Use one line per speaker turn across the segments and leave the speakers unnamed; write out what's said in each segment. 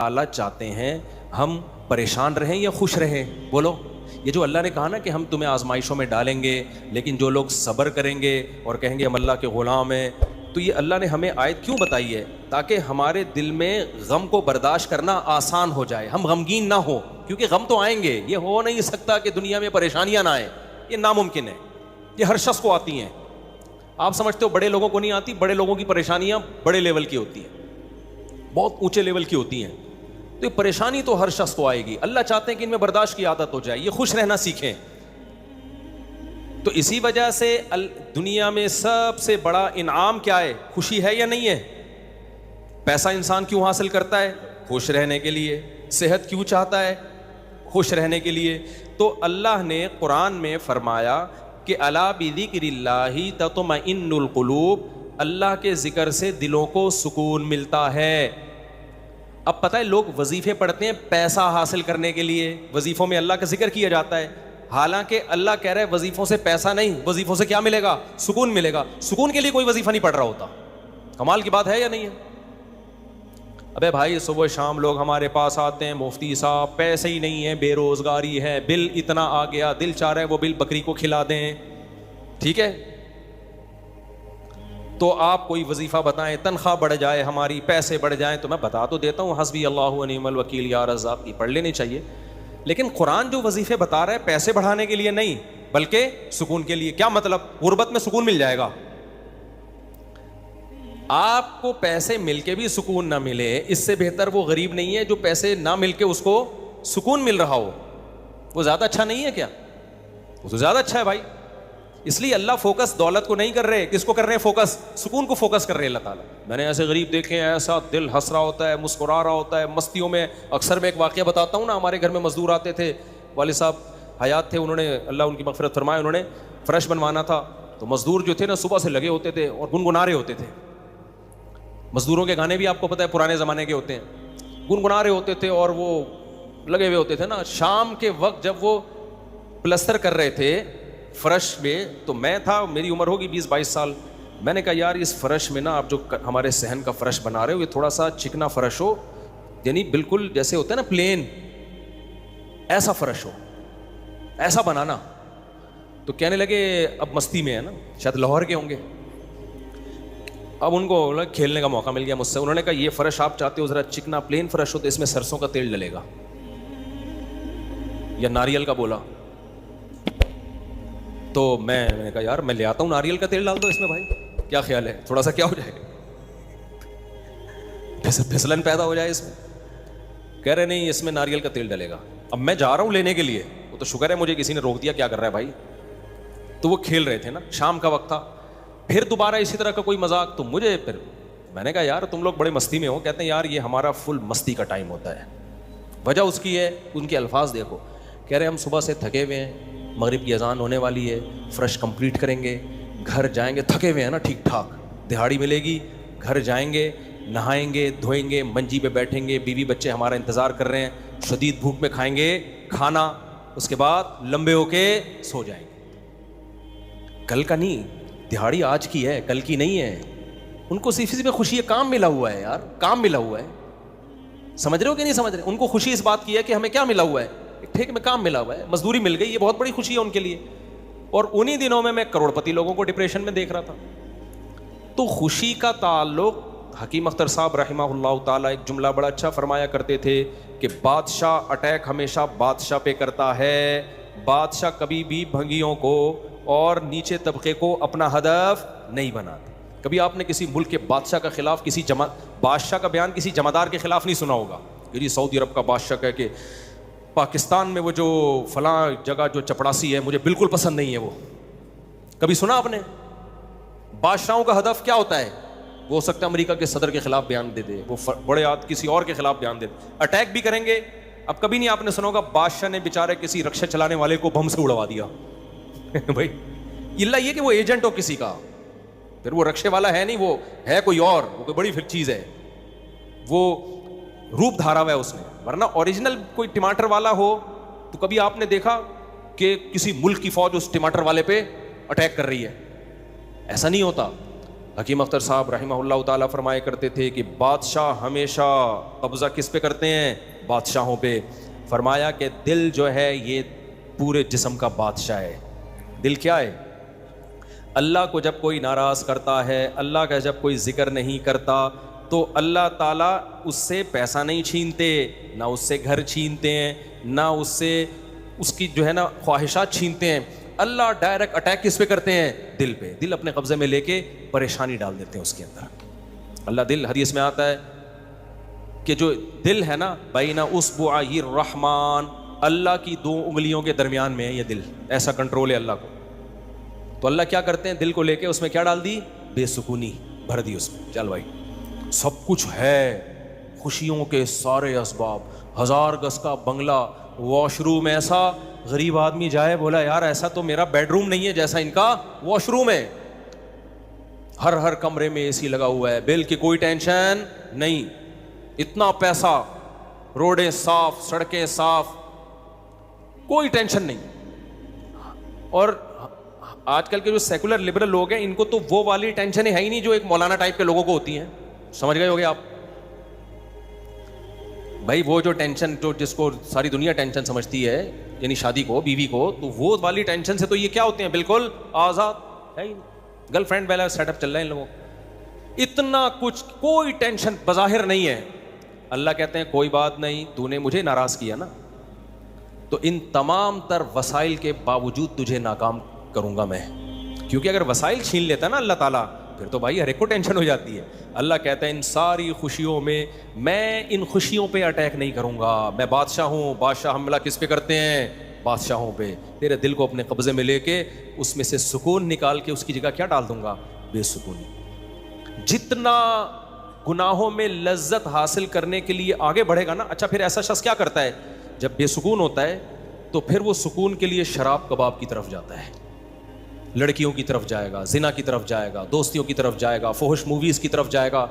اللہ چاہتے ہیں ہم پریشان رہیں یا خوش رہیں؟ بولو. یہ جو اللہ نے کہا نا کہ ہم تمہیں آزمائشوں میں ڈالیں گے لیکن جو لوگ صبر کریں گے اور کہیں گے ہم اللہ کے غلام ہیں، تو یہ اللہ نے ہمیں آیت کیوں بتائی ہے؟ تاکہ ہمارے دل میں غم کو برداشت کرنا آسان ہو جائے، ہم غمگین نہ ہو. کیونکہ غم تو آئیں گے، یہ ہو نہیں سکتا کہ دنیا میں پریشانیاں نہ آئیں، یہ ناممکن ہے. یہ ہر شخص کو آتی ہیں. آپ سمجھتے ہو بڑے لوگوں کو نہیں آتی؟ بڑے لوگوں کی پریشانیاں بڑے لیول کی ہوتی ہیں، بہت اونچے لیول کی ہوتی ہیں. تو یہ پریشانی تو ہر شخص کو آئے گی. اللہ چاہتے ہیں کہ ان میں برداشت کی عادت ہو جائے، یہ خوش رہنا سیکھیں. تو اسی وجہ سے دنیا میں سب سے بڑا انعام کیا ہے؟ خوشی ہے یا نہیں ہے؟ پیسہ انسان کیوں حاصل کرتا ہے؟ خوش رہنے کے لیے. صحت کیوں چاہتا ہے؟ خوش رہنے کے لیے. تو اللہ نے قرآن میں فرمایا کہ الا بذکر اللہ تطمئن القلوب، اللہ کے ذکر سے دلوں کو سکون ملتا ہے. اب پتہ ہے لوگ وظیفے پڑھتے ہیں پیسہ حاصل کرنے کے لیے، وظیفوں میں اللہ کا ذکر کیا جاتا ہے، حالانکہ اللہ کہہ رہا ہے وظیفوں سے پیسہ نہیں، وظیفوں سے کیا ملے گا؟ سکون ملے گا. سکون کے لیے کوئی وظیفہ نہیں پڑھ رہا ہوتا. کمال کی بات ہے یا نہیں ہے؟ ابے بھائی صبح شام لوگ ہمارے پاس آتے ہیں، مفتی صاحب پیسے ہی نہیں ہیں، بے روزگاری ہے، بل اتنا آ گیا، دل چاہ رہا ہے وہ بل بکری کو کھلا دیں. ٹھیک ہے، تو آپ کوئی وظیفہ بتائیں، تنخواہ بڑھ جائے ہماری، پیسے بڑھ جائیں. تو میں بتا تو دیتا ہوں حسبی اللہ و نعم الوکیل یا رزاق کی پڑھ لینی چاہیے. لیکن قرآن جو وظیفے بتا رہا ہے پیسے بڑھانے کے لیے نہیں بلکہ سکون کے لیے. کیا مطلب؟ غربت میں سکون مل جائے گا. آپ کو پیسے مل کے بھی سکون نہ ملے، اس سے بہتر وہ غریب نہیں ہے جو پیسے نہ مل کے اس کو سکون مل رہا ہو. وہ زیادہ اچھا نہیں ہے کیا؟ وہ تو زیادہ اچھا ہے بھائی. اس لیے اللہ فوکس دولت کو نہیں کر رہے، کس کو کر رہے ہیں فوکس؟ سکون کو فوکس کر رہے ہیں اللہ تعالیٰ. میں نے ایسے غریب دیکھے ہیں، ایسا دل ہنس رہا ہوتا ہے، مسکرا رہا ہوتا ہے مستیوں میں. اکثر میں ایک واقعہ بتاتا ہوں نا، ہمارے گھر میں مزدور آتے تھے، والد صاحب حیات تھے، انہوں نے اللہ ان کی مغفرت فرمائے، انہوں نے فرش بنوانا تھا. تو مزدور جو تھے نا صبح سے لگے ہوتے تھے اور گنگنا رہے ہوتے تھے. مزدوروں کے گانے بھی آپ کو پتہ ہے پرانے زمانے کے ہوتے ہیں، گنگنا رہے ہوتے تھے اور وہ لگے ہوئے ہوتے تھے نا. شام کے وقت جب وہ پلستر کر رہے تھے فرش میں، تو میں تھا، میری عمر ہوگی 20-22 سال. میں نے کہا یار اس فرش میں نا آپ جو ہمارے صحن کا فرش بنا رہے ہو یہ تھوڑا سا چکنا فرش ہو، یعنی بالکل جیسے ہوتا ہے نا پلین، ایسا فرش ہو، ایسا بنانا. تو کہنے لگے اب مستی میں ہے نا، شاید لاہور کے ہوں گے. اب ان کو کھیلنے کا موقع مل گیا مجھ سے. انہوں نے کہا یہ فرش آپ چاہتے ہو ذرا چکنا پلین فرش ہو تو اس میں سرسوں کا تیل ڈلے گا یا ناریل کا. بولا تو میں نے کہا یار میں لے آتا ہوں ناریل کا تیل ڈال دو اس میں بھائی، کیا خیال ہے؟ تھوڑا سا کیا ہو جائے گا، پھسلن پیدا ہو جائے اس میں. کہہ رہے نہیں اس میں ناریل کا تیل ڈلے گا. اب میں جا رہا ہوں لینے کے لیے، وہ تو شکر ہے مجھے کسی نے روک دیا، کیا کر رہا ہے بھائی. تو وہ کھیل رہے تھے نا، شام کا وقت تھا. پھر دوبارہ اسی طرح کا کوئی مذاق، تو مجھے پھر میں نے کہا یار تم لوگ بڑے مستی میں ہو. کہتے ہیں یار یہ ہمارا فل مستی کا ٹائم ہوتا ہے. وجہ اس کی ہے، ان کے الفاظ دیکھو. کہہ رہے ہم صبح سے تھکے ہوئے ہیں، مغرب کی اذان ہونے والی ہے، فرش کمپلیٹ کریں گے، گھر جائیں گے، تھکے ہوئے ہیں نا ٹھیک ٹھاک، دہاڑی ملے گی، گھر جائیں گے، نہائیں گے، دھوئیں گے، منجی پہ بیٹھیں گے، بیوی بچے ہمارا انتظار کر رہے ہیں، شدید بھوک میں کھائیں گے کھانا، اس کے بعد لمبے ہو کے سو جائیں گے. کل کا نہیں، دہاڑی آج کی ہے، کل کی نہیں ہے. ان کو صرف اسی پہ خوشی ہے، کام ملا ہوا ہے یار، کام ملا ہوا ہے. سمجھ رہے ہو کہ نہیں سمجھ رہے؟ ان کو خوشی اس بات کی ہے کہ ہمیں کیا ملا ہوا ہے، ٹھیک میں کام ملا ہوا ہے، مزدوری مل گئی، یہ بہت بڑی خوشی ہے ان کے لیے. اور انہی دنوں میں کروڑ پتی لوگوں کو ڈپریشن میں دیکھ رہا تھا. تو خوشی کا تعلق، حکیم اختر صاحب رحمہ اللہ تعالیٰ ایک جملہ بڑا اچھا فرمایا کرتے تھے کہ بادشاہ اٹیک ہمیشہ بادشاہ پہ کرتا ہے، بادشاہ کبھی بھی بھنگیوں کو اور نیچے طبقے کو اپنا ہدف نہیں بناتے. کبھی آپ نے کسی ملک کے بادشاہ کا خلاف، کسی بادشاہ کا بیان کسی جمعدار کے خلاف نہیں سنا ہوگا. یہ سعودی عرب کا بادشاہ کہے کہ پاکستان میں وہ جو فلاں جگہ جو چپڑاسی ہے مجھے بالکل پسند نہیں ہے. وہ کبھی سنا آپ نے؟ بادشاہوں کا ہدف کیا ہوتا ہے؟ وہ ہو سکتا ہے امریکہ کے صدر کے خلاف بیان دے دے، وہ بڑے کسی اور کے خلاف بیان دے دے، اٹیک بھی کریں گے. اب کبھی نہیں آپ نے سنا ہوگا بادشاہ نے بیچارے کسی رکشہ چلانے والے کو بم سے اڑوا دیا. بھائی اللہ یہ کہ وہ ایجنٹ ہو کسی کا، پھر وہ رکشے والا ہے نہیں، وہ ہے کوئی اور، وہ کوئی بڑی پھر چیز ہے، وہ روپ دھارا ہوا ہے اس نے. ورنہ اوریجنل کوئی ٹماٹر والا ہو تو کبھی آپ نے دیکھا کہ کسی ملک کی فوج اس ٹماٹر والے پہ اٹیک کر رہی ہے؟ ایسا نہیں ہوتا. حکیم اختر صاحب رحمہ اللہ تعالیٰ فرمایا کرتے تھے کہ بادشاہ ہمیشہ قبضہ کس پہ کرتے ہیں؟ بادشاہوں پہ. فرمایا کہ دل جو ہے یہ پورے جسم کا بادشاہ ہے. دل کیا ہے؟ اللہ کو جب کوئی ناراض کرتا ہے, اللہ کا جب کوئی ذکر نہیں کرتا, تو اللہ تعالیٰ اس سے پیسہ نہیں چھینتے, نہ اس سے گھر چھینتے ہیں, نہ اس سے اس کی جو ہے نا خواہشات چھینتے ہیں. اللہ ڈائریکٹ اٹیک کس پہ کرتے ہیں؟ دل پہ. دل اپنے قبضے میں لے کے پریشانی ڈال دیتے ہیں اس کے اندر. اللہ دل, حدیث میں آتا ہے کہ جو دل ہے نا بین اصبعی الرحمن, اللہ کی 2 انگلیوں کے درمیان میں ہے یہ دل, ایسا کنٹرول ہے اللہ کو. تو اللہ کیا کرتے ہیں؟ دل کو لے کے اس میں کیا ڈال دی؟ بے سکونی بھر دی اس میں. چل بھائی سب کچھ ہے, خوشیوں کے سارے اسباب, 1000 گز کا بنگلہ, واش روم ایسا, غریب آدمی جائے بولا یار ایسا تو میرا بیڈ روم نہیں ہے جیسا ان کا واش روم ہے. ہر کمرے میں اے سی لگا ہوا ہے, بل کی کوئی ٹینشن نہیں, اتنا پیسہ, روڈیں صاف, سڑکیں صاف, کوئی ٹینشن نہیں. اور آج کل کے جو سیکولر لبرل لوگ ہیں ان کو تو وہ والی ٹینشن ہے ہی نہیں جو ایک مولانا ٹائپ کے لوگوں کو ہوتی ہیں. سمجھ گئے ہوگے آپ بھائی؟ وہ جو ٹینشن جو جس کو ساری دنیا ٹینشن سمجھتی ہے, یعنی شادی کو, بیوی کو, تو وہ والی ٹینشن سے تو یہ کیا ہوتے ہیں؟ بالکل آزاد ہے ہی. گرل فرینڈ والا سیٹ اپ چل رہا ہے ان لوگوں, اتنا کچھ, کوئی ٹینشن بظاہر نہیں ہے. اللہ کہتے ہیں کوئی بات نہیں, تو نے مجھے ناراض کیا نا, تو ان تمام تر وسائل کے باوجود تجھے ناکام کروں گا میں. کیونکہ اگر وسائل چھین لیتا نا اللہ تعالیٰ, پھر تو بھائی ہر ایک کو ٹینشن ہو جاتی ہے. اللہ کہتا ہے ان ساری خوشیوں میں ان خوشیوں پہ اٹیک نہیں کروں گا. میں بادشاہ ہوں, بادشاہ حملہ کس پہ کرتے ہیں؟ بادشاہوں پہ. تیرے دل کو اپنے قبضے میں لے کے اس میں سے سکون نکال کے اس کی جگہ کیا ڈال دوں گا؟ بے سکونی. جتنا گناہوں میں لذت حاصل کرنے کے لیے آگے بڑھے گا نا, اچھا پھر ایسا شخص کیا کرتا ہے جب بے سکون ہوتا ہے؟ تو پھر وہ سکون کے لیے شراب کباب کی طرف جاتا ہے, لڑکیوں کی طرف جائے گا, زنا کی طرف جائے گا, دوستیوں کی طرف جائے گا, فحش موویز کی طرف جائے گا.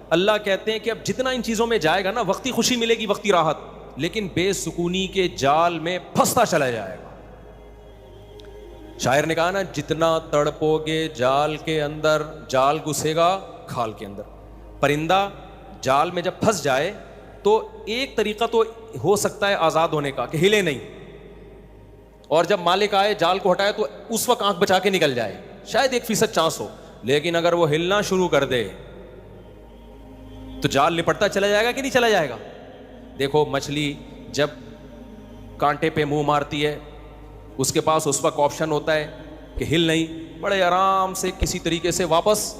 اللہ کہتے ہیں کہ اب جتنا ان چیزوں میں جائے گا نا, وقتی خوشی ملے گی, وقتی راحت, لیکن بے سکونی کے جال میں پھنستا چلا جائے گا. شاعر نے کہا نا, جتنا تڑپو گے جال کے اندر, جال گھسے گا کھال کے اندر. پرندہ جال میں جب پھنس جائے تو ایک طریقہ تو ہو سکتا ہے آزاد ہونے کا کہ ہلے نہیں, اور جب مالک آئے جال کو ہٹائے تو اس وقت آنکھ بچا کے نکل جائے, شاید 1% چانس ہو. لیکن اگر وہ ہلنا شروع کر دے تو جال لپٹتا چلا جائے گا کہ نہیں چلا جائے گا؟ دیکھو مچھلی جب کانٹے پہ منہ مارتی ہے, اس کے پاس اس وقت آپشن ہوتا ہے کہ ہل نہیں, بڑے آرام سے کسی طریقے سے واپس,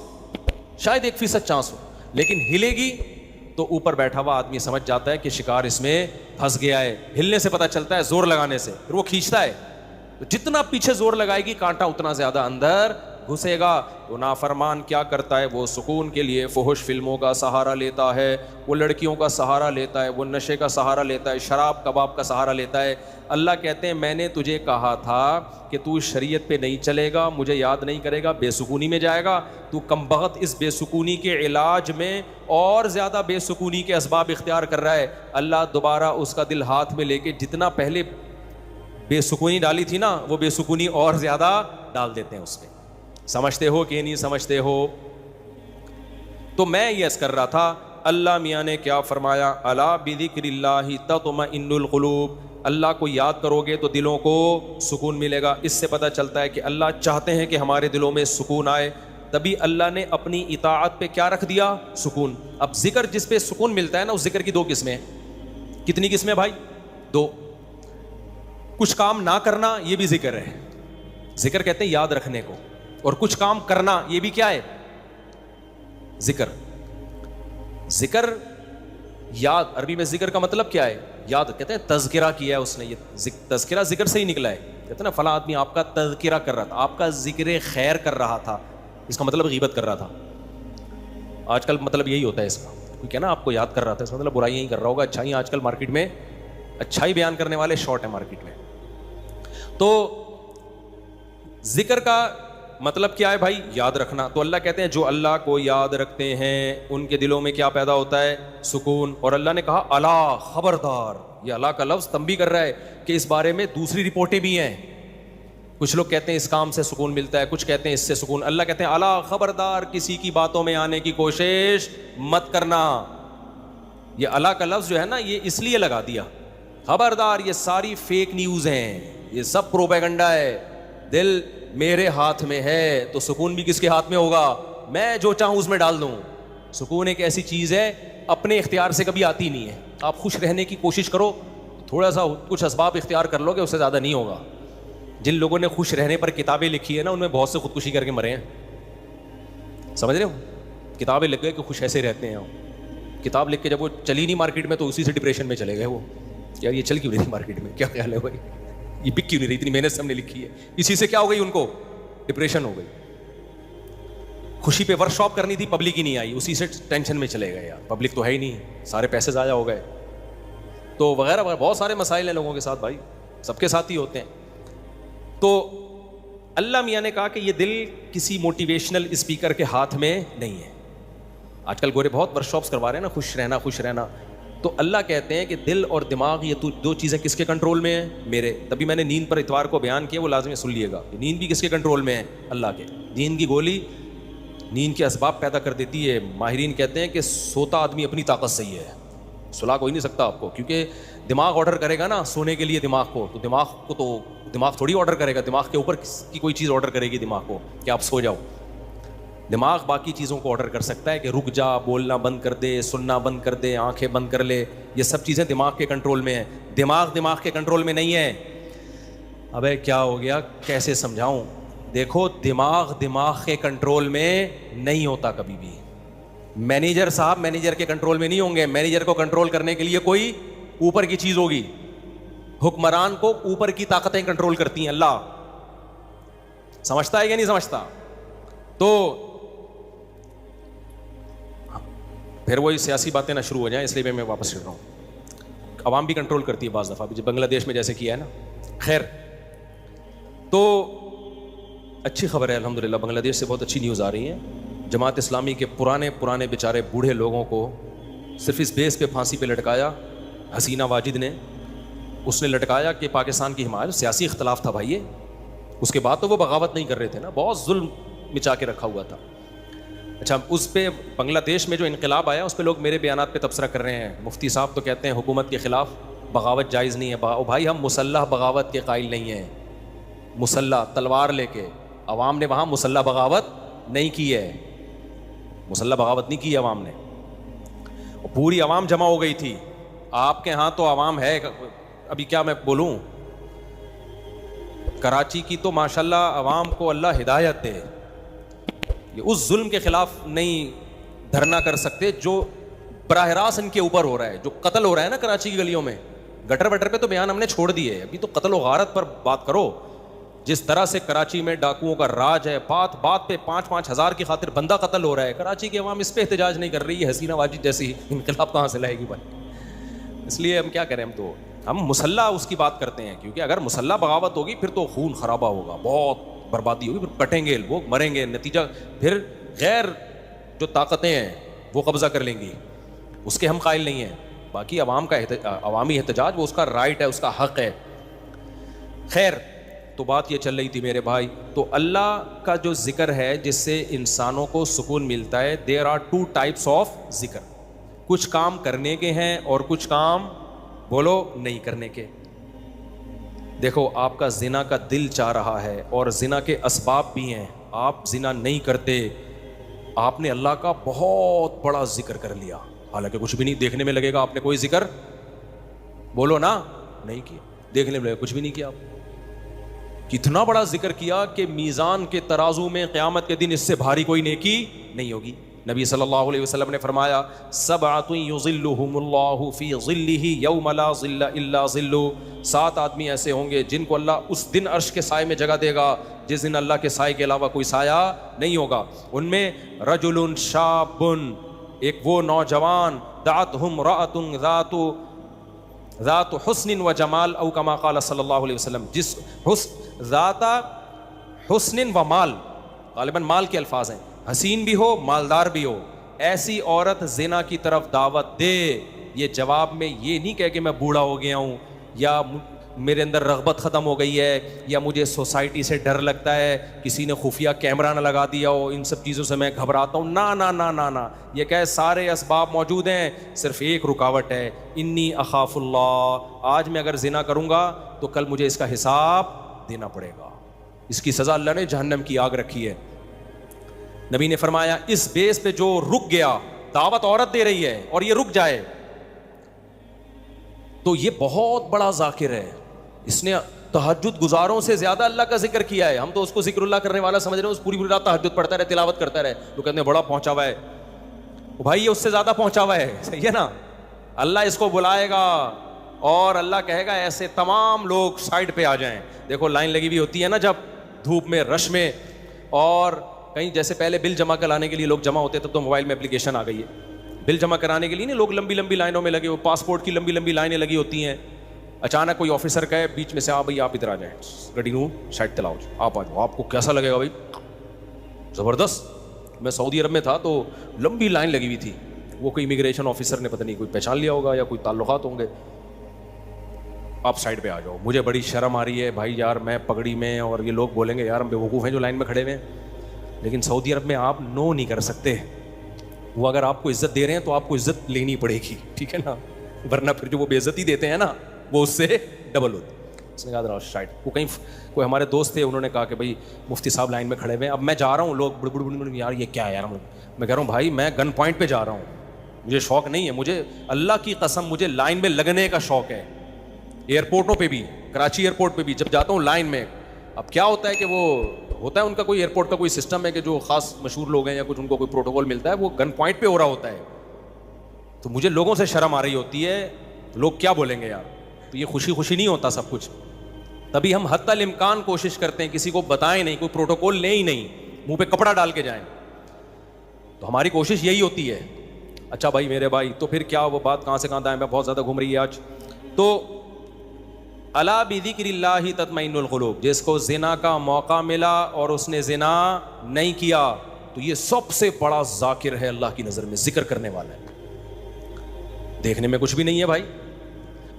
شاید 1% چانس ہو, لیکن ہلے گی تو اوپر بیٹھا ہوا آدمی سمجھ جاتا ہے کہ شکار اس میں پھنس گیا ہے. ہلنے سے پتہ چلتا ہے, زور لگانے سے, پھر وہ کھینچتا ہے. تو جتنا پیچھے زور لگائے گی کانٹا اتنا زیادہ اندر گھسے گا. تو نافرمان کیا کرتا ہے؟ وہ سکون کے لیے فحش فلموں کا سہارا لیتا ہے, وہ لڑکیوں کا سہارا لیتا ہے, وہ نشے کا سہارا لیتا ہے, شراب کباب کا سہارا لیتا ہے. اللہ کہتے ہیں میں نے تجھے کہا تھا کہ تو شریعت پہ نہیں چلے گا, مجھے یاد نہیں کرے گا, بے سکونی میں جائے گا. تو کمبخت اس بے سکونی کے علاج میں اور زیادہ بے سکونی کے اسباب اختیار کر رہا ہے. اللہ دوبارہ اس کا دل ہاتھ میں لے کے جتنا پہلے بے سکونی ڈالی تھی نا, وہ بے سکونی اور زیادہ ڈال دیتے ہیں اس میں. سمجھتے ہو کہ نہیں سمجھتے ہو؟ تو میں یہ عرض کر رہا تھا, اللہ میاں نے کیا فرمایا, الا بذکر اللہ تطمئن القلوب. اللہ کو یاد کرو گے تو دلوں کو سکون ملے گا. اس سے پتہ چلتا ہے کہ اللہ چاہتے ہیں کہ ہمارے دلوں میں سکون آئے, تبھی اللہ نے اپنی اطاعت پہ کیا رکھ دیا؟ سکون. اب ذکر جس پہ سکون ملتا ہے نا, اس ذکر کی 2 قسمیں ہیں. کتنی قسمیں بھائی؟ 2. کچھ کام نہ کرنا یہ بھی ذکر ہے, ذکر کہتے ہیں یاد رکھنے کو, اور کچھ کام کرنا یہ بھی کیا ہے؟ ذکر. ذکر یاد, عربی میں ذکر کا مطلب کیا ہے؟ یاد. کہتے ہیں تذکرہ کیا ہے اس نے, یہ تذکرہ ذکر سے ہی نکلا ہے. کہتے ہیں نا فلاں آدمی آپ کا تذکرہ کر رہا تھا, آپ کا ذکر خیر کر رہا تھا, اس کا مطلب غیبت کر رہا تھا. آج کل مطلب یہی ہوتا ہے اس کا, کوئی کہنا آپ کو یاد کر رہا تھا, اس کا مطلب برائیاں ہی کر رہا ہوگا. اچھائی آج کل مارکیٹ میں اچھائی بیان کرنے والے شارٹ ہیں مارکیٹ میں. تو ذکر کا مطلب کیا ہے بھائی؟ یاد رکھنا. تو اللہ کہتے ہیں جو اللہ کو یاد رکھتے ہیں ان کے دلوں میں کیا پیدا ہوتا ہے؟ سکون. اور اللہ نے کہا الا, خبردار. یہ اللہ کا لفظ تنبیہ کر رہا ہے کہ اس بارے میں دوسری رپورٹیں بھی ہیں. کچھ لوگ کہتے ہیں اس کام سے سکون ملتا ہے, کچھ کہتے ہیں اس سے سکون. اللہ کہتے ہیں الا خبردار کسی کی باتوں میں آنے کی کوشش مت کرنا. یہ اللہ کا لفظ جو ہے نا یہ اس لیے لگا دیا, خبردار یہ ساری فیک نیوز ہیں, یہ سب پروپیگنڈا ہے. دل میرے ہاتھ میں ہے تو سکون بھی کس کے ہاتھ میں ہوگا؟ میں جو چاہوں اس میں ڈال دوں. سکون ایک ایسی چیز ہے اپنے اختیار سے کبھی آتی نہیں ہے. آپ خوش رہنے کی کوشش کرو, تھوڑا سا کچھ اسباب اختیار کر لو گے, اس سے زیادہ نہیں ہوگا. جن لوگوں نے خوش رہنے پر کتابیں لکھی ہیں نا ان میں بہت سے خودکشی کر کے مرے ہیں. سمجھ رہے ہو؟ کتابیں لکھ گئے کہ خوش ایسے رہتے ہیں. کتاب لکھ کے جب وہ چلی نہیں مارکیٹ میں تو اسی سے ڈپریشن میں چلے گئے. وہ یار یہ چل کیوں نہیں تھی مارکیٹ میں, کیا خیال ہے بھائی, یہ بک کیوں نہیں رہی, اتنی محنت سے ہم نے لکھی ہے. اسی سے کیا ہو گئی, ان کو ڈپریشن ہو گئی. خوشی پہ ورک شاپ کرنی تھی, پبلک ہی نہیں آئی, اسی سے ٹینشن میں چلے گئے. یار پبلک تو ہے ہی نہیں, سارے پیسے ضائع ہو گئے. تو وغیرہ وغیرہ بہت سارے مسائل ہیں لوگوں کے ساتھ بھائی, سب کے ساتھ ہی ہوتے ہیں. تو اللہ میاں نے کہا کہ یہ دل کسی موٹیویشنل اسپیکر کے ہاتھ میں نہیں ہے. آج کل گورے بہت ورک شاپس کروا رہے ہیں نا, خوش رہنا خوش رہنا. تو اللہ کہتے ہیں کہ دل اور دماغ یہ دو چیزیں کس کے کنٹرول میں ہیں؟ میرے. تبھی میں نے نیند پر اتوار کو بیان کیا, وہ لازمی سن لیے گا. نیند بھی کس کے کنٹرول میں ہے؟ اللہ کے. نیند کی گولی نیند کے اسباب پیدا کر دیتی ہے. ماہرین کہتے ہیں کہ سوتا آدمی اپنی طاقت سے ہی ہے, سلا کوئی نہیں سکتا آپ کو, کیونکہ دماغ آرڈر کرے گا نا سونے کے لیے دماغ کو, تو دماغ تھوڑی آرڈر کرے گا, دماغ کے اوپر کی کوئی چیز آرڈر کرے گی دماغ کو کہ آپ سو جاؤ. دماغ باقی چیزوں کو آرڈر کر سکتا ہے کہ رک جا, بولنا بند کر دے, سننا بند کر دے, آنکھیں بند کر لے. یہ سب چیزیں دماغ کے کنٹرول میں ہیں. دماغ کے کنٹرول میں نہیں ہے. ابے کیا ہو گیا, کیسے سمجھاؤں؟ دیکھو دماغ کے کنٹرول میں نہیں ہوتا کبھی بھی. مینیجر صاحب مینیجر کے کنٹرول میں نہیں ہوں گے. مینیجر کو کنٹرول کرنے کے لیے کوئی اوپر کی چیز ہوگی. حکمران کو اوپر کی طاقتیں کنٹرول کرتی ہیں. اللہ سمجھتا ہے یا نہیں سمجھتا؟ تو پھر وہی سیاسی باتیں نہ شروع ہو جائیں, اس لیے میں واپس چل رہا ہوں. عوام بھی کنٹرول کرتی ہے بعض دفعہ, بنگلہ دیش میں جیسے کیا ہے نا. خیر, تو اچھی خبر ہے الحمدللہ, بنگلہ دیش سے بہت اچھی نیوز آ رہی ہے. جماعت اسلامی کے پرانے بیچارے بوڑھے لوگوں کو صرف اس بیس پہ پھانسی پہ لٹکایا. حسینہ واجد نے, اس نے لٹکایا کہ پاکستان کی حمایت. سیاسی اختلاف تھا بھائی, اس کے بعد تو وہ بغاوت نہیں کر رہے تھے نا, بہت ظلم مچا کے رکھا ہوا تھا. اچھا, اس پہ بنگلہ دیش میں جو انقلاب آیا اس پہ لوگ میرے بیانات پہ تبصرہ کر رہے ہیں. مفتی صاحب تو کہتے ہیں حکومت کے خلاف بغاوت جائز نہیں ہے. بھائی ہم مسلح بغاوت کے قائل نہیں ہیں. مسلح تلوار لے کے, عوام نے وہاں مسلح بغاوت نہیں کی ہے. مسلح بغاوت نہیں کی عوام نے, پوری عوام جمع ہو گئی تھی. آپ کے ہاں تو عوام ہے, ابھی کیا میں بولوں, کراچی کی تو ماشاءاللہ عوام کو اللہ ہدایت دے, یہ اس ظلم کے خلاف نہیں دھرنا کر سکتے جو براہ راست ان کے اوپر ہو رہا ہے. جو قتل ہو رہا ہے نا کراچی کی گلیوں میں, گٹر وٹر پہ تو بیان ہم نے چھوڑ دیے, ابھی تو قتل و غارت پر بات کرو. جس طرح سے کراچی میں ڈاکوؤں کا راج ہے, بات پہ 5-5 ہزار کی خاطر بندہ قتل ہو رہا ہے. کراچی کی عوام اس پہ احتجاج نہیں کر رہی ہے. حسینہ واجد جیسی انقلاب کہاں سے لائے گی بھائی؟ اس لیے ہم کیا کریں, ہم مسلح اس کی بات کرتے ہیں, کیونکہ اگر مسلح بغاوت ہوگی پھر تو خون خرابہ ہوگا, بہت بربادی ہوگی, پھر کٹیں گے لوگ, مریں گے, نتیجہ پھر غیر جو طاقتیں ہیں وہ قبضہ کر لیں گی. اس کے ہم قائل نہیں ہیں. باقی عوام کا عوامی احتجاج وہ اس کا رائٹ ہے, اس کا حق ہے. خیر, تو بات یہ چل رہی تھی میرے بھائی, تو اللہ کا جو ذکر ہے جس سے انسانوں کو سکون ملتا ہے, دیر آر 2 types آف ذکر. کچھ کام کرنے کے ہیں اور کچھ کام بولو نہیں کرنے کے. دیکھو آپ کا زنا کا دل چاہ رہا ہے اور زنا کے اسباب بھی ہیں, آپ زنا نہیں کرتے, آپ نے اللہ کا بہت بڑا ذکر کر لیا, حالانکہ کچھ بھی نہیں. دیکھنے میں لگے گا آپ نے کوئی ذکر بولو نا نہیں کیا, دیکھنے میں لگے کچھ بھی نہیں کیا. آپ کتنا بڑا ذکر کیا کہ میزان کے ترازو میں قیامت کے دن اس سے بھاری کوئی نیکی نہیں ہوگی. نبی صلی اللہ علیہ وسلم نے فرمایا, سبعۃ یظلھم اللہ فی ظلہ یوم لا ظل الا ظلہ. 7 آدمی ایسے ہوں گے جن کو اللہ اس دن عرش کے سائے میں جگہ دے گا جس دن اللہ کے سائے کے علاوہ کوئی سایہ نہیں ہوگا. ان میں رجل شاب, ایک وہ نوجوان, دعتہ امرأۃ ذات حسن و جمال, او کما قال صلی اللہ علیہ وسلم, جس ذات حسن و مال, غالباً مال کے الفاظ ہیں, حسین بھی ہو مالدار بھی ہو, ایسی عورت زنا کی طرف دعوت دے. یہ جواب میں یہ نہیں کہہ کہ میں بوڑھا ہو گیا ہوں یا میرے اندر رغبت ختم ہو گئی ہے, یا مجھے سوسائٹی سے ڈر لگتا ہے, کسی نے خفیہ کیمرہ نہ لگا دیا ہو, ان سب چیزوں سے میں گھبراتا ہوں. نا نا نا نا نا, یہ کہ سارے اسباب موجود ہیں, صرف ایک رکاوٹ ہے, انی اخاف اللہ. آج میں اگر زنا کروں گا تو کل مجھے اس کا حساب دینا پڑے گا. اس کی سزا اللہ نے جہنم کی آگ رکھی ہے. نبی نے فرمایا اس بیس پہ جو رک گیا, دعوت عورت دے رہی ہے اور یہ رک جائے تو یہ بہت بڑا ذاکر ہے, اس نے تہجد گزاروں سے زیادہ اللہ کا ذکر کیا ہے. ہم تو اس کو ذکر اللہ کرنے والا سمجھ رہے ہیں, اس پوری رات تہجد پڑھتا رہے, تلاوت کرتا رہے, تو کہتے ہیں بڑا پہنچا ہوا ہے. بھائی یہ اس سے زیادہ پہنچا ہوا ہے, صحیح ہے نا. اللہ اس کو بلائے گا اور اللہ کہے گا ایسے تمام لوگ سائڈ پہ آ جائیں. دیکھو لائن لگی ہوئی ہوتی ہے نا جب دھوپ میں, رش میں, اور کہیں جیسے پہلے بل جمع کرانے کے لیے لوگ جمع ہوتے تب تو موبائل میں اپلیکیشن آ گئی ہے. بل جمع کرانے کے لیے نہیں, لوگ لمبی لمبی لائنوں میں لگے ہوئے, پاسپورٹ کی لمبی لمبی لائنیں لگی ہوتی ہیں. اچانک کوئی آفیسر کہے بیچ میں سے, بھائی آپ ادھر آ جائیں, گڈی نو سائڈ تلاؤ, آپ آ جاؤ. آپ کو کیسا لگے گا بھائی؟ زبردست. میں سعودی عرب میں تھا تو لمبی لائن لگی ہوئی تھی, وہ کوئی امیگریشن آفیسر نے پتہ نہیں کوئی پہچان لیا ہوگا یا کوئی تعلقات ہوں گے, آپ سائڈ پہ آ جاؤ. مجھے بڑی شرم آ رہی ہے بھائی یار, میں پگڑی میں, اور یہ لوگ بولیں گے یار ہم بیوقوف ہیں جو لائن میں کھڑے ہوئے ہیں. لیکن سعودی عرب میں آپ نو نہیں کر سکتے. وہ اگر آپ کو عزت دے رہے ہیں تو آپ کو عزت لینی پڑے گی, ٹھیک ہے نا, ورنہ پھر جو وہ بے عزتی دیتے ہیں نا وہ اس سے ڈبل ہوتی. اس نے کہا سائڈ. وہ کہیں کوئی ہمارے دوست تھے, انہوں نے کہا کہ بھائی مفتی صاحب لائن میں کھڑے ہوئے ہیں, اب میں جا رہا ہوں, لوگ بڑ بڑ بڑ یار یہ کیا ہے یار. میں کہہ رہا ہوں بھائی میں گن پوائنٹ پہ جا رہا ہوں, مجھے شوق نہیں ہے, مجھے اللہ کی قسم مجھے لائن میں لگنے کا شوق ہے. ایئرپورٹوں پہ بھی, کراچی ایئرپورٹ پہ بھی جب جاتا ہوں لائن میں, اب کیا ہوتا ہے کہ وہ ہوتا ہے ان کا کوئی ایئرپورٹ کا کوئی سسٹم ہے کہ جو خاص مشہور لوگ ہیں یا کچھ ان کو کوئی پروٹوکول ملتا ہے, وہ گن پوائنٹ پہ ہو رہا ہوتا ہے. تو مجھے لوگوں سے شرم آ رہی ہوتی ہے, لوگ کیا بولیں گے یار. تو یہ خوشی خوشی نہیں ہوتا سب کچھ, تبھی ہم حتی الامکان کوشش کرتے ہیں کسی کو بتائیں نہیں, کوئی پروٹوکول لیں ہی نہیں, منہ پہ کپڑا ڈال کے جائیں. تو ہماری کوشش یہی ہوتی ہے. اچھا بھائی میرے بھائی, تو پھر کیا وہ بات کہاں سے کہاں دائیں میں بہت زیادہ گھوم رہی ہے آج. تو الا بذکر اللہ تطمئن القلوب, جس کو زنا کا موقع ملا اور اس نے زنا نہیں کیا تو یہ سب سے بڑا ذاکر ہے اللہ کی نظر میں, ذکر کرنے والا ہے. دیکھنے میں کچھ بھی نہیں ہے بھائی.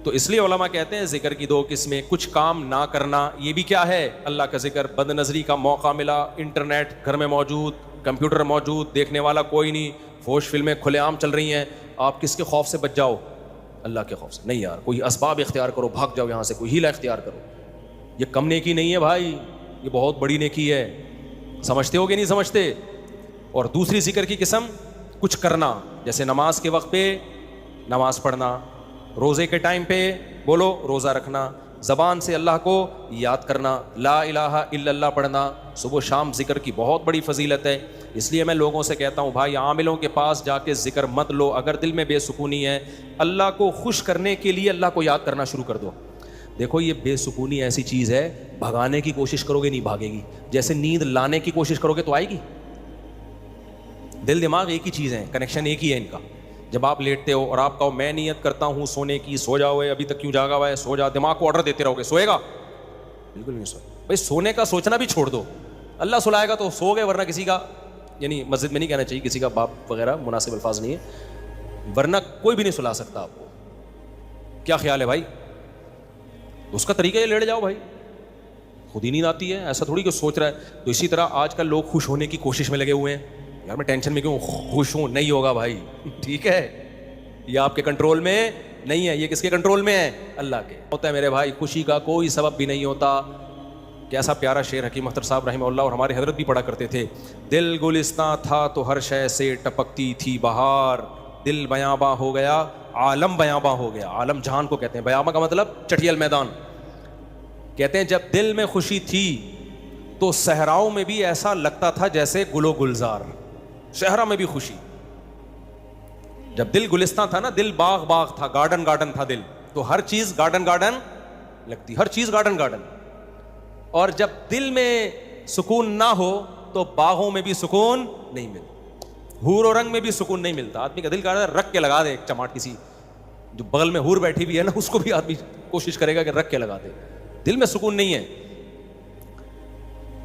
تو اس لیے علماء کہتے ہیں ذکر کی دو قسمیں, کچھ کام نہ کرنا, یہ بھی کیا ہے اللہ کا ذکر. بد نظری کا موقع ملا, انٹرنیٹ گھر میں موجود, کمپیوٹر موجود, دیکھنے والا کوئی نہیں, فوش فلمیں کھلے عام چل رہی ہیں, آپ کس کے خوف سے بچ جاؤ؟ اللہ کے خوف سے. نہیں یار, کوئی اسباب اختیار کرو, بھاگ جاؤ یہاں سے, کوئی ہیلا اختیار کرو. یہ کم نیکی نہیں ہے بھائی, یہ بہت بڑی نیکی ہے. سمجھتے ہو کہ نہیں سمجھتے؟ اور دوسری ذکر کی قسم کچھ کرنا, جیسے نماز کے وقت پہ نماز پڑھنا, روزے کے ٹائم پہ بولو روزہ رکھنا, زبان سے اللہ کو یاد کرنا, لا الہ الا اللہ پڑھنا, صبح شام ذکر کی بہت بڑی فضیلت ہے. اس لیے میں لوگوں سے کہتا ہوں بھائی عاملوں کے پاس جا کے ذکر مت لو. اگر دل میں بے سکونی ہے, اللہ کو خوش کرنے کے لیے اللہ کو یاد کرنا شروع کر دو. دیکھو یہ بے سکونی ایسی چیز ہے, بھگانے کی کوشش کرو گے نہیں بھاگے گی, جیسے نیند لانے کی کوشش کرو گے تو آئے گی. دل دماغ ایک ہی چیز ہے, کنیکشن ایک ہی ہے ان کا. جب آپ لیٹتے ہو اور آپ کہو میں نیت کرتا ہوں سونے کی, سو جاؤ, ابھی تک کیوں جاگا ہوا ہے, سو جا, دماغ کو آرڈر دیتے رہو گے, سوئے گا؟ بالکل نہیں سوئے. بھائی سونے کا سوچنا بھی چھوڑ دو, اللہ سلائے گا تو سو گئے, ورنہ کسی کا, یعنی مسجد میں نہیں کہنا چاہیے, کسی کا باپ وغیرہ مناسب الفاظ نہیں ہے, ورنہ کوئی بھی نہیں سلا سکتا آپ کو. کیا خیال ہے بھائی؟ اس کا طریقہ یہ لیٹ جاؤ بھائی, خود ہی نیند آتی ہے, ایسا تھوڑی کہ سوچ رہا ہے. تو اسی طرح آج کل لوگ خوش ہونے کی کوشش میں لگے ہوئے ہیں, یار میں ٹینشن میں کیوں, خوش ہوں, نہیں ہوگا بھائی, ٹھیک ہے, یہ آپ کے کنٹرول میں نہیں ہے. یہ کس کے کنٹرول میں ہے؟ اللہ کے. ہوتا ہے میرے بھائی, خوشی کا کوئی سبب بھی نہیں ہوتا. کیسا پیارا شعر حکیم اختر صاحب رحمہ اللہ اور ہمارے حضرت بھی پڑھا کرتے تھے, دل گلستاں تھا تو ہر شے سے ٹپکتی تھی بہار, دل بیاباں ہو گیا عالم بیاباں ہو گیا. عالم جہان کو کہتے ہیں, بیاباں کا مطلب چٹھیل میدان. کہتے ہیں جب دل میں خوشی تھی تو صحراؤں میں بھی ایسا لگتا تھا جیسے گل و گلزار, صحرا میں بھی خوشی. جب دل گلستان تھا نا, دل باغ باغ تھا, گارڈن گارڈن تھا دل, تو ہر چیز گارڈن گارڈن لگتی, ہر چیز گارڈن گارڈن. اور جب دل میں سکون نہ ہو تو باغوں میں بھی سکون نہیں ملتا, حور و رنگ میں بھی سکون نہیں ملتا. آدمی کا دل کہتا ہے رکھ کے لگا دے ایک چماٹ, کسی جو بغل میں حور بیٹھی بھی ہے نا اس کو بھی آدمی کوشش کرے گا کہ رکھ کے لگا دے. دل میں سکون نہیں ہے.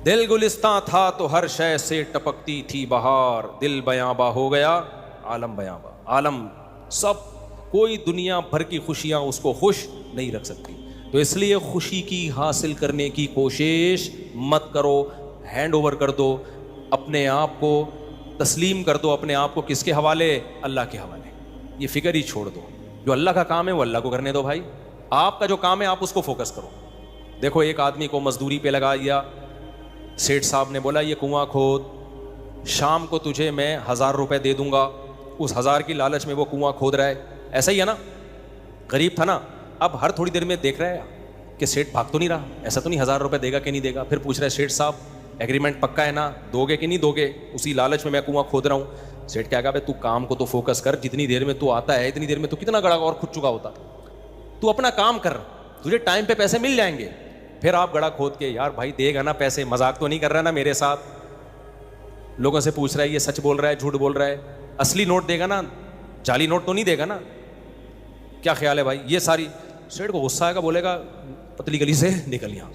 دل گلستاں تھا تو ہر شے سے ٹپکتی تھی بہار, دل بیاباں ہو گیا عالم بیاباں. عالم سب, کوئی دنیا بھر کی خوشیاں اس کو خوش نہیں رکھ سکتی. تو اس لیے خوشی کی حاصل کرنے کی کوشش مت کرو, ہینڈ اوور کر دو, اپنے آپ کو تسلیم کر دو. اپنے آپ کو کس کے حوالے؟ اللہ کے حوالے. یہ فکر ہی چھوڑ دو, جو اللہ کا کام ہے وہ اللہ کو کرنے دو بھائی. آپ کا جو کام ہے آپ اس کو فوکس کرو. دیکھو ایک آدمی کو مزدوری پہ لگا دیا, سیٹھ صاحب نے بولا یہ کنواں کھود, شام کو تجھے میں 1000 روپے دے دوں گا. اس 1000 کی لالچ میں وہ کنواں کھود رہا ہے. ایسا ہی ہے نا, غریب تھا نا. اب ہر تھوڑی دیر میں دیکھ رہا ہے کہ سیٹھ بھاگ تو نہیں رہا, ایسا تو نہیں 1000 روپے دے گا کہ نہیں دے گا. پھر پوچھ رہا ہے سیٹھ صاحب ایگریمنٹ پکا ہے نا, دو گے کہ نہیں دو گے؟ اسی لالچ میں کنواں کھود رہا ہوں. سیٹھ کیا کہا بھائی تو کام کو تو فوکس کر, جتنی دیر میں تو آتا ہے اتنی دیر میں تو کتنا گڑا اور کھود چکا ہوتا. تو اپنا کام کر, تجھے ٹائم پہ پیسے مل جائیں گے. پھر آپ گڑا کھود کے, یار بھائی دے گا نا پیسے, مذاق تو نہیں کر رہا نا میرے ساتھ. لوگوں سے پوچھ رہا ہے یہ سچ بول رہا ہے جھوٹ بول رہا ہے, اصلی نوٹ دے گا نا, جعلی نوٹ تو نہیں دے گا نا. کیا خیال ہے بھائی؟ یہ ساری سیٹھ کو غصہ آئے گا, بولے گا پتلی گلی سے نکل یہاں,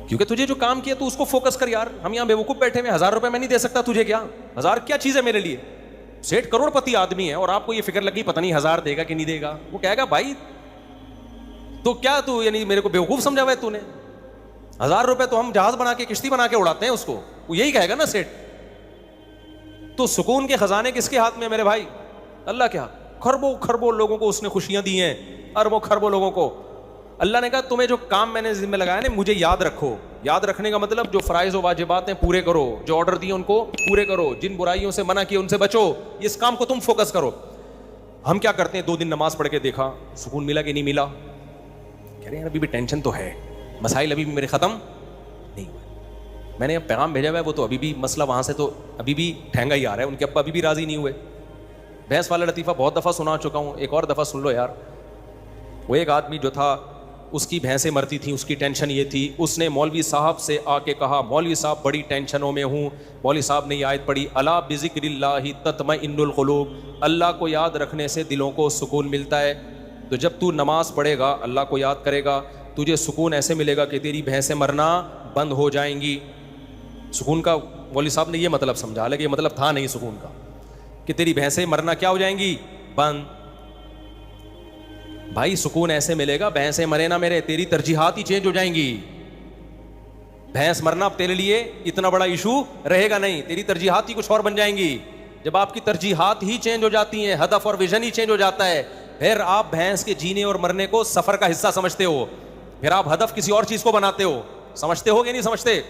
کیونکہ تجھے جو کام کیا تو اس کو فوکس کر. یار ہم یہاں بیوقوف بیٹھے ہوئے, 1000 روپے میں نہیں دے سکتا تجھے, کیا 1000 کیا چیز ہے میرے لیے؟ سیٹھ کروڑ پتی آدمی ہے اور آپ کو یہ فکر لگی پتہ نہیں 1000 دے گا کہ نہیں دے گا. وہ کہے گا بھائی تو کیا تو یعنی میرے کو بیوقوف سمجھا ہوا ہے تو نے؟ 1000 روپے تو ہم جہاز بنا کے کشتی بنا کے اڑاتے ہیں اس کو. وہ یہی کہے گا نا سیٹھ. تو سکون کے خزانے کس کے ہاتھ میں میرے بھائی؟ اللہ کے ہاتھ. کھربوں کھربوں لوگوں کو اس نے خوشیاں دی ہیں, اربوں کھربوں لوگوں کو. اللہ نے کہا تمہیں جو کام میں نے ذمہ لگایا نا مجھے یاد رکھو. یاد رکھنے کا مطلب جو فرائض و واجبات ہیں پورے کرو, جو آرڈر دیے ان کو پورے کرو, جن برائیوں سے منع کیے ان سے بچو. اس کام کو تم فوکس کرو. ہم کیا کرتے ہیں, 2 دن نماز پڑھ کے دیکھا سکون ملا کہ نہیں ملا. کہہ رہے ہیں ابھی بھی ٹینشن تو ہے, مسائل ابھی بھی میرے ختم نہیں ہوئے. میں نے پیغام بھیجا ہوا ہے, وہ تو ابھی بھی مسئلہ وہاں سے تو ابھی بھی ٹھہنگا ہی آ رہا ہے. ان کے ابا ابھی بھی راضی نہیں ہوئے. بحث والا لطیفہ بہت دفعہ سنا چکا ہوں, ایک اور دفعہ سن لو یار. وہ ایک آدمی جو تھا اس کی بھینسیں مرتی تھیں, اس کی ٹینشن یہ تھی. اس نے مولوی صاحب سے آ کے کہا مولوی صاحب بڑی ٹینشنوں میں ہوں. مولوی صاحب نے یہ آیت پڑھی الا بذکر اللہ تطمئن القلوب, اللہ کو یاد رکھنے سے دلوں کو سکون ملتا ہے. تو جب تو نماز پڑھے گا, اللہ کو یاد کرے گا, تجھے سکون ایسے ملے گا کہ تیری بھینسیں مرنا بند ہو جائیں گی. سکون کا مولوی صاحب نے یہ مطلب سمجھا, حالانکہ یہ مطلب تھا نہیں سکون کا, کہ تیری بھینسیں مرنا کیا ہو جائیں گی؟ بند. بھائی سکون ایسے ملے گا, بھینسیں مرے نہ میرے, تیری ترجیحات ہی چینج ہو جائیں گی. بھینس مرنا اب تیرے لیے اتنا بڑا ایشو رہے گا نہیں, تیری ترجیحات ہی کچھ اور بن جائیں گی. جب آپ کی ترجیحات ہی چینج ہو جاتی ہیں, ہدف اور ویژن ہی چینج ہو جاتا ہے, پھر آپ بھینس کے جینے اور مرنے کو سفر کا حصہ سمجھتے ہو, پھر آپ ہدف کسی اور چیز کو بناتے ہو. سمجھتے ہو کہ نہیں سمجھتے؟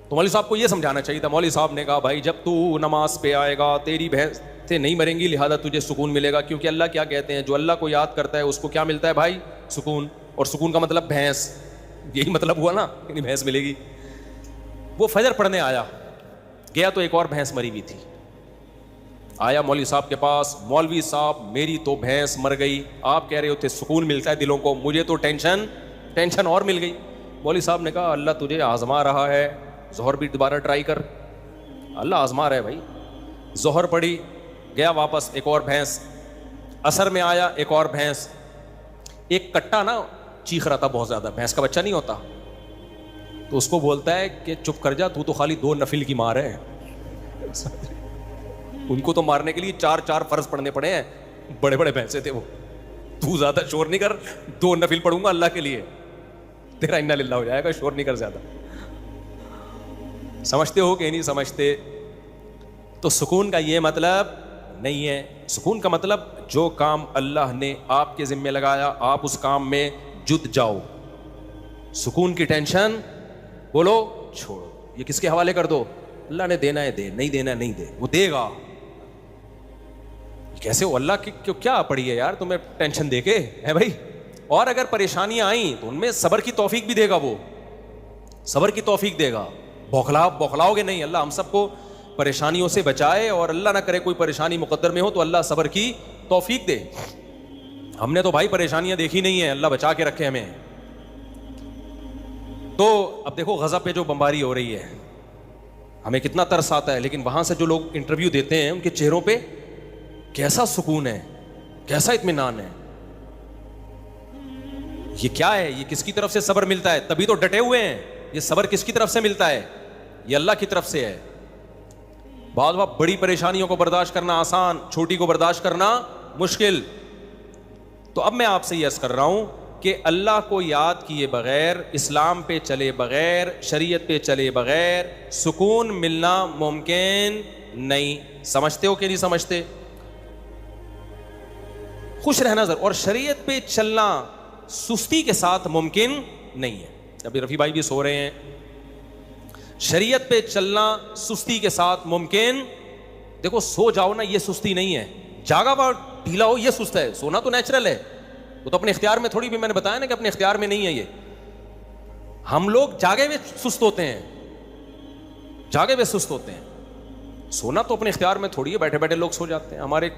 تو مولوی صاحب کو یہ سمجھانا چاہیے تھا. مولوی صاحب نے کہا بھائی جب تو نماز پہ آئے گا تیری بھینس سے نہیں مریں گی, لہذا تجھے سکون ملے گا. کیونکہ اللہ کیا کہتے ہیں, جو اللہ کو یاد کرتا ہے اس کو کیا ملتا ہے بھائی؟ سکون. اور سکون کا مطلب بھینس, یہی مطلب ہوا نا کہ بھینس ملے گی. وہ فجر پڑھنے آیا, گیا تو ایک اور بھینس مری ہوئی تھی. آیا مولوی صاحب کے پاس, مولوی صاحب میری تو بھینس مر گئی, آپ کہہ رہے ہوتے سکون ملتا ہے دلوں کو, مجھے تو ٹینشن اور مل گئی. مولوی صاحب نے کہا اللہ تجھے آزما رہا ہے, ظہر بھی دوبارہ ٹرائی کر. اللہ آزما رہا ہے بھائی. ظہر پڑھی, گیا واپس, ایک اور بھینس. عصر میں آیا, ایک اور بھینس. ایک کٹا نا چیخ رہا تھا بہت زیادہ, بھینس کا بچہ نہیں ہوتا, تو اس کو بولتا ہے کہ چپ کر جا, تو خالی 2 نفل کی مار ہے. ان کو تو مارنے کے لیے 4 فرض پڑھنے پڑے ہیں, بڑے بڑے بھینسے تھے وہ. تو زیادہ شور نہیں کر, 2 نفل پڑھوں گا اللہ کے لیے, تیرا انا للہ ہو جائے گا, شور نہیں کر زیادہ. سمجھتے ہو کہ نہیں سمجھتے؟ تو سکون کا یہ مطلب نہیں ہے. سکون کا مطلب جو کام اللہ نے آپ کے ذمہ لگایا آپ اس کام میں جت جاؤ. سکون کی ٹینشن بولو چھوڑو, یہ کس کے حوالے کر دو. اللہ نے دینا ہے دے, نہیں دینا نہیں دے, وہ دے گا. کیسے ہو اللہ کی کیا پڑی ہے یار تمہیں ٹینشن دے کے ہے بھائی. اور اگر پریشانیاں آئیں تو ان میں صبر کی توفیق بھی دے گا, وہ صبر کی توفیق دے گا. بوکھلاؤ گے نہیں. اللہ ہم سب کو پریشانیوں سے بچائے, اور اللہ نہ کرے کوئی پریشانی مقدر میں ہو تو اللہ صبر کی توفیق دے. ہم نے تو بھائی پریشانیاں دیکھی نہیں ہیں, اللہ بچا کے رکھے ہمیں. تو اب دیکھو غزہ پہ جو بمباری ہو رہی ہے ہمیں کتنا ترس آتا ہے, لیکن وہاں سے جو لوگ انٹرویو دیتے ہیں ان کے چہروں پہ کیسا سکون ہے, کیسا اطمینان ہے. یہ کیا ہے, یہ کس کی طرف سے صبر ملتا ہے؟ تبھی تو ڈٹے ہوئے ہیں. یہ صبر کس کی طرف سے ملتا ہے؟ یہ اللہ کی طرف سے ہے. بعض وقت بڑی پریشانیوں کو برداشت کرنا آسان, چھوٹی کو برداشت کرنا مشکل. تو اب میں آپ سے یہ عرض کر رہا ہوں کہ اللہ کو یاد کیے بغیر، اسلام پہ چلے بغیر، شریعت پہ چلے بغیر سکون ملنا ممکن نہیں. سمجھتے ہو کہ نہیں سمجھتے؟ خوش رہنا ضرور، اور شریعت پہ چلنا سستی کے ساتھ ممکن نہیں ہے. ابھی رفیع بھائی بھی سو رہے ہیں. شریعت پہ چلنا سستی کے ساتھ ممکن، دیکھو سو جاؤ نا یہ سستی نہیں ہے، جاگا ہوا ڈھیلا ہو یہ سست ہے. سونا تو نیچرل ہے، وہ تو اپنے اختیار میں تھوڑی، بھی میں نے بتایا نا کہ اپنے اختیار میں نہیں ہے. یہ ہم لوگ جاگے ہوئے سست ہوتے ہیں، جاگے ہوئے سست ہوتے ہیں. سونا تو اپنے اختیار میں تھوڑی ہے، بیٹھے بیٹھے لوگ سو جاتے ہیں. ہمارے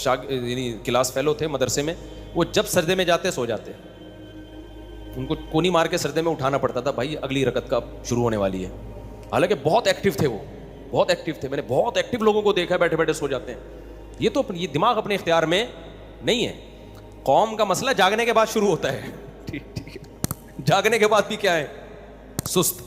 یعنی کلاس فیلو تھے مدرسے میں، وہ جب سجدے میں جاتے سو جاتے، ان کو کونی مار کے سجدے میں اٹھانا پڑتا تھا، بھائی اگلی رکعت کا شروع ہونے والی ہے. حالانکہ بہت ایکٹیو تھے، وہ بہت ایکٹیو تھے. میں نے بہت ایکٹیو لوگوں کو دیکھا ہے بیٹھے بیٹھے سو جاتے ہیں. یہ تو یہ دماغ اپنے اختیار میں نہیں ہے. قوم کا مسئلہ جاگنے کے بعد شروع ہوتا ہے. ٹھیک ہے، جاگنے کے بعد بھی کیا ہے؟ سست.